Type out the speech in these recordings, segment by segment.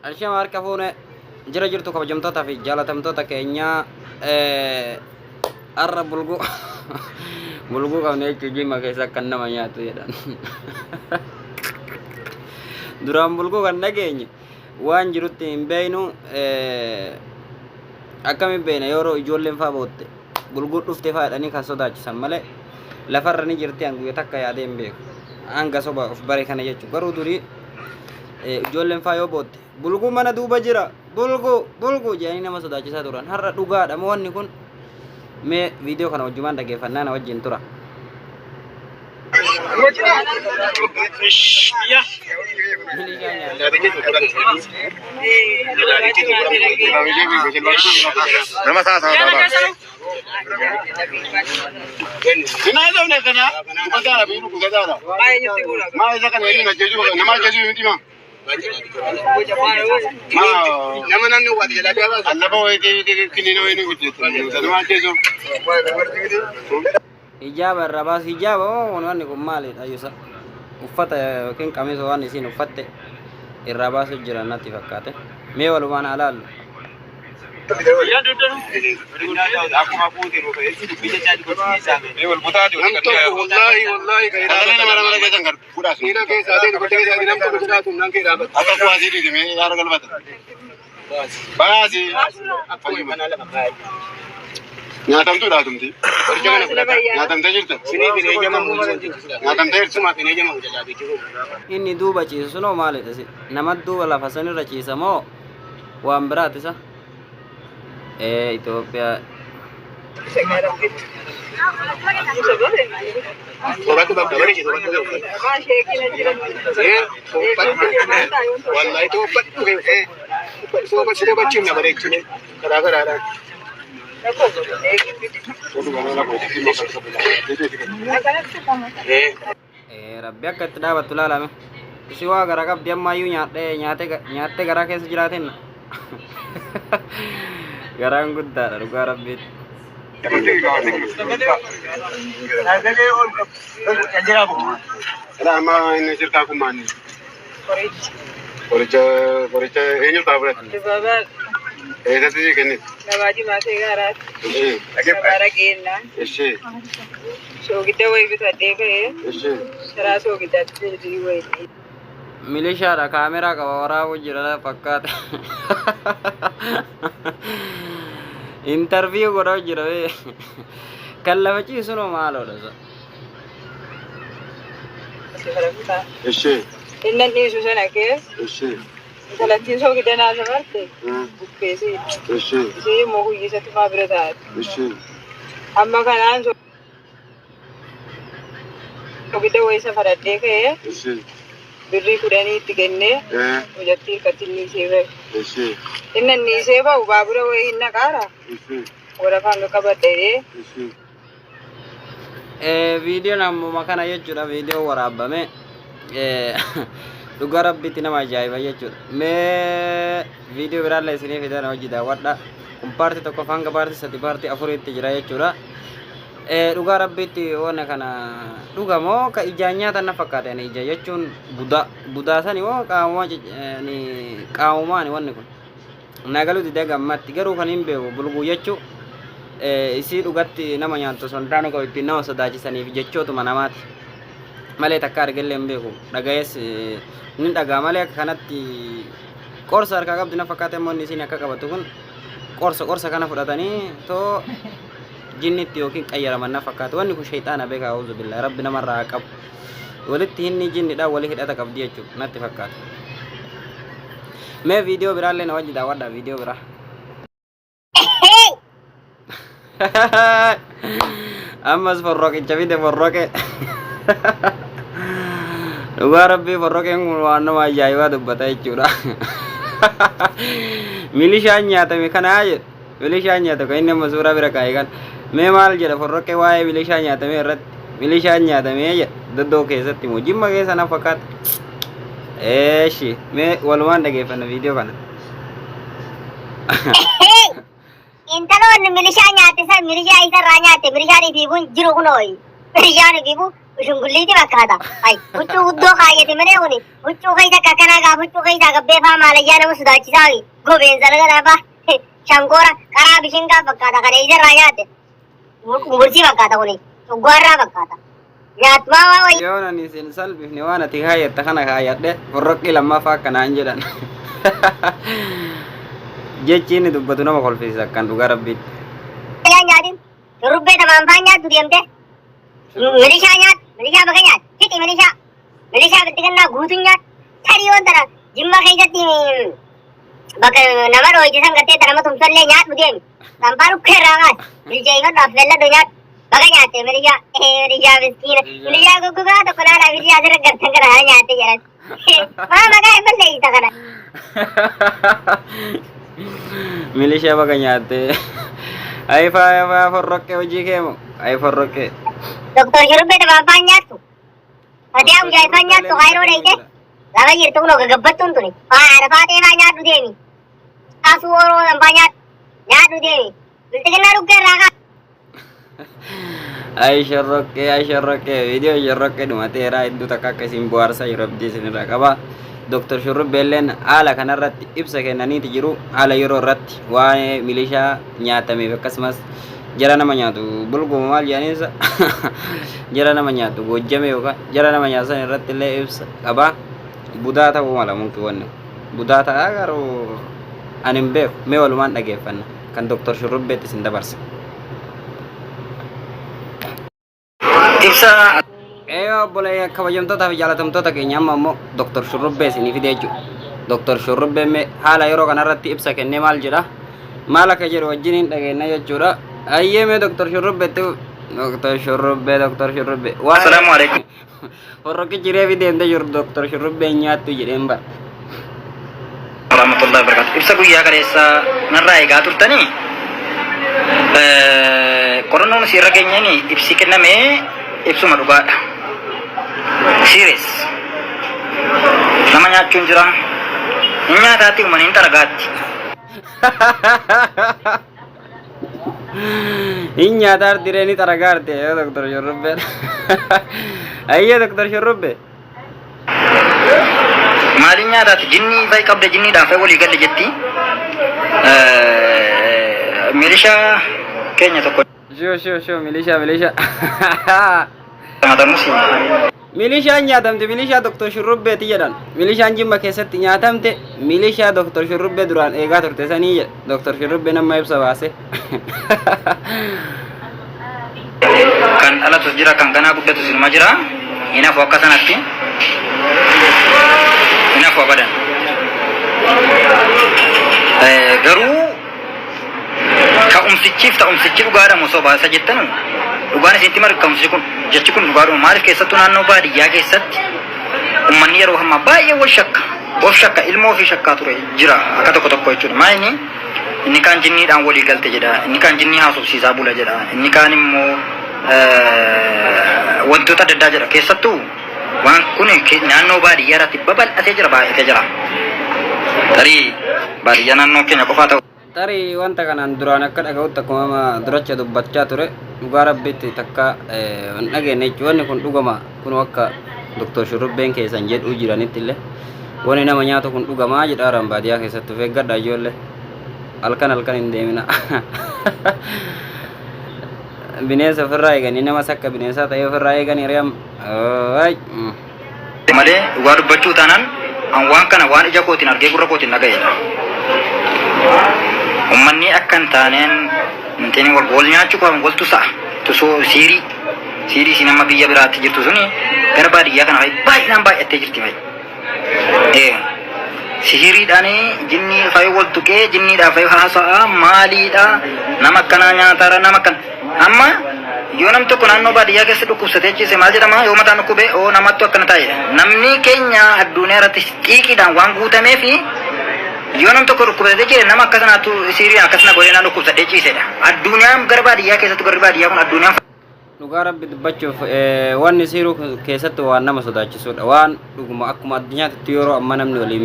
Alshama harka fuune jira jirtu kabajamtoota fi jaalatamtoota keenya arra bulguu bulguu qabne jechuun jimma keessa kan nama nyaatu jedhan duraan bulguu kan dhageenye waan jirutti hin beeynu akkamiin beeyna yeroo ijoolleen faa bootte bulguu dhufte faadhanii kan sodaachisan malee lafarra ni jirti hanguyya takka yaadee hin beeku hanga soba of bare kana jechuun garuu durii ijoolleen faa yoo bootte bulguu mana duuba jira bulguu jedhanii nama sodaachisaa turan har'a dhugaadha moo wanni kun mee viidiyoo kana wajjumaan dhaggeeffannaa na wajjin tura. Hijaba rabas hijaba wanni kun maali ayusa uffata yookiin qamiisa waan isin uffatte irraa jira natti fakkaate mee walumaan alaallu Nyatamtu dhaatumti. Nyatamtee jirta. Nyatamtee jirtu. Inni duuba ciisu sunoo maalidha si nama duuba lafa sanirra ciisa moo waan biraati isa Itoophiyaa Rabbi akka itti dhaabattu laalame isi waa gara qabdi ammayyuu nyaattee garaa keessa jiraatin garaan guddaadha dhugaa rabbiitti. Amma inni sirkaa kun maanni? Qoricha eenyu taa'u eessatti kennite? Namaati maatee gaaraati. Gabaara geennaan. Ishee. Soogidda wayii bitadhee ka'ee. Ishee. Karaa soogiddaatti firdii wayii. Milishaadha kaameraa qaba waraabuu jira fakkaata. Interview godhaa jira bee. Kan lafa ciisunoo maaloodha isa? Ishee. Innan dhiisu sana kee. Ishee. Salattiin soogidda naasa marte. Bukkeesii. Ishee. Ishee immoo guyyiisatti faa bira taa'ate. Ishee. Amma kanaan soogidda wayii safaradhee ka'ee. Ishee. Birrii 10 itti kennee. Hojjattii hirkatti niisee ba'e. Ishee. Innan niisee ba'u baabura wayii hin naqaara. Ishee. Warafaan qabadhee. Ishee. Viidiyoon ammuma kana jechuudha viidiyoo waraabame dhugaa rabbitti nama ajaa'iba jechuudha. Mee viidiyoo biraallee isinii fidan hojii daawwadha. Kun paartii tokko hanga paartii sadi paartii afuritti jira jechuudha. Dhugaa rabbitti waan kana dhuga moo ka ijaan nyaatan na fakkaatan ija jechuun budaa sani moo qaamumaani wanni kun nagalu didee gammatti garuu kan hin beeku bulguu jechuu isii dhugatti nama nyaattu sondaanu qabu ittiin nama sodaachisaniif jechootuma namaati malee takka argallee hin beeku dhagayees ni dhagaa malee akka kanatti qorsa harkaa qabdi na fakkaate immoo inni isiin akka qabatu kun qorsa kana fudhatanii too jinnitti yookiin qayyaraman na fakkaatu wanni kun shayxaana beekaa auzu billahi rabbi namarraa qabu walitti hinni jinnidha walii hidhata qabdi jechuudha natti fakkaata. Mee viidiyoo biraallee na wajji daawwadha viidiyoo biraa. Ammas forroqicha fide forroqe dhugaa rabbii forroqeen kun waan nama ajaa'ibaa dubbata jechuudha. Milishaan nyaatame kanaa jedhu milishaan nyaata kan inni amma suuraa bira kaa'e kan mee maal jedha forroqee waa'ee milishaa nyaatamee irratti milishaan nyaatamee jedha doddoo keessatti moo jimma keessa na fakkaata. Mee walumaan dhageeffanna viidiyoo kana. Intaloonni milishaa nyaate san milishaa isarraa nyaate milishaan ifi kun jiru kunooyi Riyaani bibu ushungulliti bakkaata. Ay huccuu guddoo kaayyate malee kuni huccuu keessa kakkanaa gaa huccuu keessa gabbee faa maalayyaa nama sodaachisaa gobeensa laga dhaabaa shankoora karaa bishingaa fakkaata kana isarraa nyaatte. Murtii fakkaata kuni cuggaarraa fakkaata. Nyaatumaa waa wayii. Yoona ni sin salphifne waan ati kaayyette kana kaayyadhe forroqqii lammaffaa akkanaan jedhan. Jechi inni dubbatu nama kolfisiisa akkan dhugaa rabbiitti. Nyaatin shurrubbee tamaan faa nyaattu deemte. Milishaa nyaat, milishaa bakka nyaat, hidhi milishaa biltigannaa guutuun nyaat, tarii yoo tana jimma keessatti bakka nama dhooyitisan gartee nama tumsallee nyaatu deemi. Sampaa dhukkee irraa kaas, bilcheeffadhaaf belladoo nyaat, bakka nyaatte milishaa miskiina, milishaa guggugaa tokko laalaa milishaa asirra gartan kana haa nyaatte jedhan. Maa maqaa hin balleessita kana. Milishaa bakka nyaatte. Ayi faa forroqqee hojii keemu, ayi forroqqee. Doktor Shurrubbee tamaan faa nyaattu. Fatee hojii faa nyaattu kaayiroo dhayite. Lafa jirtu kunoo gagabbattuun tuni. Faadha faatee faa nyaadhu deemi. Asuu oroo faa nyaadhu deemi. Biltiginnaa dhukkee irraa kaa. Ay shorroqqee viidiyoo shorroqqee dhumateera hedduu takka akkasiin bohaarsaa yeroo abdii isinirraa qaba. Doktor Shurrubbee illeen haala kanarratti ibsa kennaniiti jiru. Haala yeroo irratti waa'ee milishaa nyaatameef akkasumas jara nama nyaatu bulguma maal jedhaniisa jara nama nyaatu gojjame yookaan jara nama nyaatan irratti illee ibsa qaba. Budaa ta'uu mala mungkin wanni budaa ta'aa garuu ani hin beeku mee walumaan dhageeffanna kan Doktor Shurrubbeetti isin dabarsa. Ibsa Obbolee kabajamtootaa fi jaalatamtoota keenya amma ammoo Doktor Shurrubbee isinii fide jechuudha. Doktor Shurrubbee haala yeroo kanarratti ibsa kennee maal jedha maal akka jedhu wajjiniin dhageenya jechuudha. Ayyeemee Doktor Shurrubbeetti Doktor Shurrubbee Assalamu alaikum. Horroqichi reefi deemtee jiru Doktor Shurrubbee nyaattu jedheen bara. Warahmatullahi wabarakatuh. Ibsa guyyaa kaleessa narraa eegaa turtanii qorannoon sirra keenyanii ibsi kennamee ibsuma dhugaadha. Serious. Nama nyaachuun jira. Hin nyaataatti uumanii hin xaragaatti. Hin nyaataa diree ni xaragaarte yoo Doktor Shurrubbee. Ayyee Doktor Shurrubbee. Maaliin nyaataatti jinnii fa'i qabda jinniidhaan fa'i walii galle jetti. Milishaa keenya tokko. Shoo milishaa. Nyaatamusi. Milishaan nyaatamte milishaa Doktor Shurrubbeeti jedhan. Milishaan Jimma keessatti nyaatamte milishaa Doktor Shurrubbee duraan eegaa turte sanii jedha. Doktor Shurrubbee nama ibsa baase. Kan dhalatus jira kan ganaa guddatus ilma jira. Hinafu akka sanatti. Hinafu abadan. Garuu ta'umsichi dhugaadha osoo baasa jettanu dhugaan isinitti margamsi kun jechi kun dhugaadhuma maaliif keessattuu naannoo baadiyyaa keessatti uummanni yeroo hammaa baay'ee of shakka ilmoo ofii shakkaa ture jira akka tokko jechuudha. Maayini inni kaan jinniidhaan walii galte jedha, inni kaan jinnii haasofsiisaa bula jedha, inni kaan immoo wantoota adda addaa jedha. Keessattuu waan kun naannoo baadiyyaa irratti babal'atee jira, baay'atee jira. Tarii baadiyyaa naannoo keenya qofaa ta'u. Tarii wanta kanaan duraan akka dhaga'utti akkuma duracha dubbachaa ture dhugaa rabbiitti takka hin dhageenye jechuudha. Wanni kun dhugama kun akka Doktor Shurrubbeen keessan jedhu jiranitti illee wanni nama nyaatu kun dhugamaa jedhaan baadiyyaa keessatti of eeggadhaa ijoollee halkan hin deemina. Bineensa ofirraa eeganii namas akka bineensaa ta'ee ofirraa eegan hiriyaam. Malee dhugaa dubbachuu taanaan waan kana waan ija kootiin argee gurra kootiin dhaga'eedha. Uummanni akka hin taaneen intini wal nyaachuu qaban waltu sa'a. Tusoo siirii si nama biyya biraatti jirtu suni gara baadiyyaa kana baay'inaan baay'attee jirti malee. Sihiriidhaan jinni fayyoo wal tuqee jinniidhaan fayyoo haasa'a maaliidha nama akkanaa nyaataara nama akkan amma yoo nam tokko naannoo baadiyyaa keessa dhukkubsatee ciise maal jedhama yoo mataan dhukkubee oo namattu akkana taa'edha. Namni keenya addunyaa irratti xiiqiidhaan waan guutameef yoo nam tokko dhukkubsatee jire nama akkasanaatu siiriin akkasana godhee dhukkubsadhee ciisedha. Addunyaan gara baadiyyaa keessatti gara baadiyyaa kun addunyaan dhugaa rabbi dubbachuuf wanni siiruu keessatti waan nama sodaachisuudha. Waan dhuguma akkuma addunyaatti yeroo amma namni waliin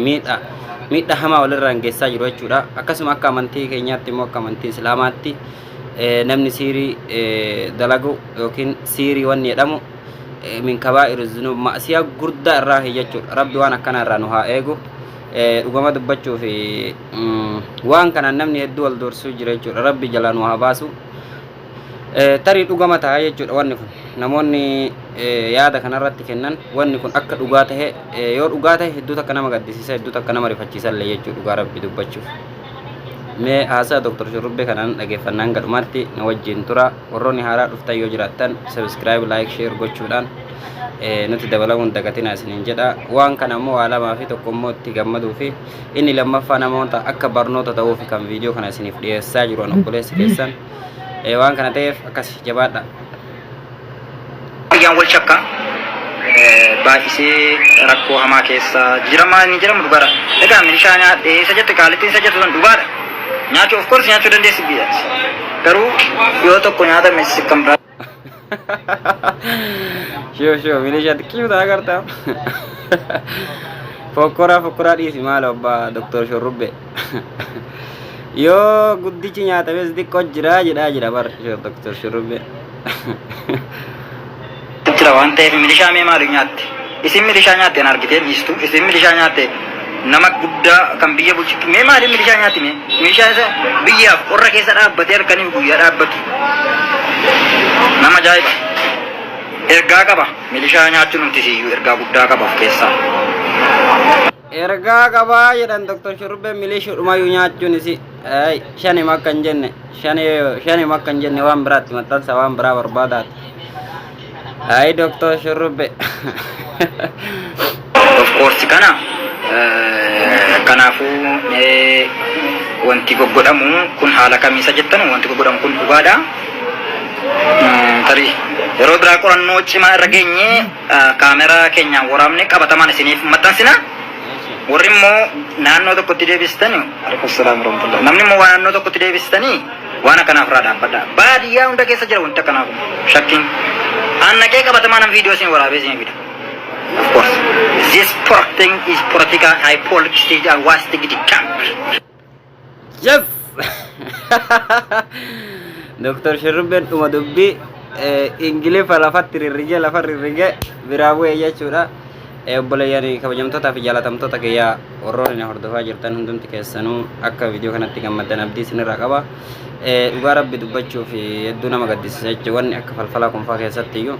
miidhaa hamaa walirraa geessaa jiru jechuudha. Akkasuma akka amantii keenyaatti immoo akka amantii Islaamaatti namni siirii dalagu yookiin siirii wanni jedhamu min kabaa'ir zunub ma'siyaa guddaa irraa jechuudha. Rabbi waan akkana irraa nu haa eegu. Dhugama dubbachuu fi waan kana namni hedduu wal doorsuu jira jechuudha. Rabbi jalaa nu haa baasu. Tarii dhugama ta'a jechuudha wanni kun. Namoonni yaada kanarratti kennan wanni kun akka dhugaa tahe yoo dhugaa tahe hedduu takka nama gaddisiisa, hedduu takka nama rifachiisa illee jechuudha dhugaa Rabbi dubbachuuf. Mee haasaa Dr. Shurrubbee kanaan dhageeffannaan gadhumaatti na wajjin tura. Warroonni haaraa dhuftan yoo jiraattan subscribe, like, share gochuudhaan nuti dabalamuun dagatinaa isiniin jedha. Waan kana immoo waa lamaa fi tokko immoo itti gammaduu fi inni lammaffaa namoota akka barnoota ta'uuf kan viidiyoo kana isiniif dhiyeessaa jiru obboleessi keessan. Waan kana ta'eef akkas jabaadha. Biyyaan wal shakka baay'isee rakkoo hamaa keessa jiramaa ni jedhamu dhugaadha. Egaa milishaa nyaadhee isa jette qaalittiin isa jettu sun dhugaadha. Nyaachuu of course nyaachuu dandeessi biyyaati. Garuu yoo tokko nyaata meessi kan biraa. Shoo milishaa xiqqii bitaa agartaa. Fokkoraa dhiisi maal abbaa Dr. Shurrubbee. Yoo guddichi nyaatames xiqqoo jira bar Dr. Shurrubbee. Jira waan ta'eef milishaa mee maaliif nyaatte? Isin milishaa nyaatte argitee dhiistu. Isin milishaa nyaatte nama guddaa kan biyya bulchitu mee maaliif milishaa nyaatti mee? Milishaa isa biyyaaf qorra keessa dhaabbatee halkaniif guyyaa dhaabbatu. Nama ajaa'iba. Ergaa qaba. Milishaa nyaachuun nuti siyyuu ergaa guddaa qaba of keessaa. Ergaa qabaa jedhan Dr. Shurrubbee milishuudhumayyuu nyaachuun isi shani makka hin jenne waan biraatti maxxansa waan biraa barbaadaati. Hai Dr. Shurrubbee. Of course kana kanaafuu wanti goggodhamu kun haala kamiisa jettan wanti goggodhamu kun dhugaadha. Tarii yeroo biraa qorannoo cimaa irra geenye kaameraa keenyaan waraabne qabatamaan isiniif maxxansina. Warri immoo naannoo tokkotti deebistanii namni immoo waan naannoo tokkotti deebistanii waan akkanaaf irraa dhaabbadha. Baadiyyaa hunda keessa jira wanti akkanaaf shakkiin. Annaqee qabatamaan viidiyoo isin waraabee isin fida. Of course, this thing is political high politics stage and was the camp. Yes. Dr. Shurrubbeen dhuma dubbii Ingiliffa lafatti rirrigee biraa bu'ee jechuudha. Obboleeyyan kabajamtootaa fi jaalatamtoota kiyyaa warroonni na hordofaa jirtan hundumti keessanuu akka viidiyoo kanatti gammaddan abdii isinirraa qaba. Dhugaa Rabbi dubbachuu fi hedduu nama gaddisiisa jechuudha. Wanni akka falfalaa kunfaa keessatti iyyuu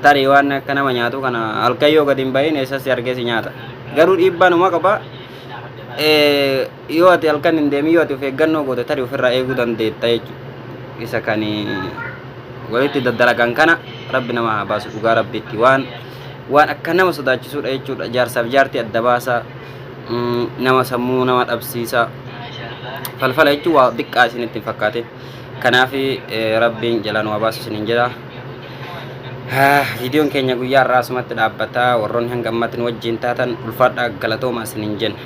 tarii waan akka nama nyaatu kana halkan yoo gadi hin bahin eessatti argee si nyaata. Garuu dhiibbaan uma qaba. Yoo ati halkan hin deemin yoo ati of eeggannoo goote tarii ofirraa eeguu dandeetta jechuudha. Isa kan walitti daddalagan kana Rabbi nama haa baasu dhugaa Rabbiitti waan akka nama sodaachisuudha jechuudha. Jaarsaaf jaartii adda baasa nama sammuu nama dhabsiisa. Falfala jechuun waa xiqqaa isinitti hin fakkaate. Kanaaf Rabbiin jalaan waa baasu isiniin jedha. Viidiyoon keenya guyyaa irraa asumatti dhaabbata. Warroonni hanga ammaatti nu wajjin taatan ulfaadhaa galatooma isiniin jenna.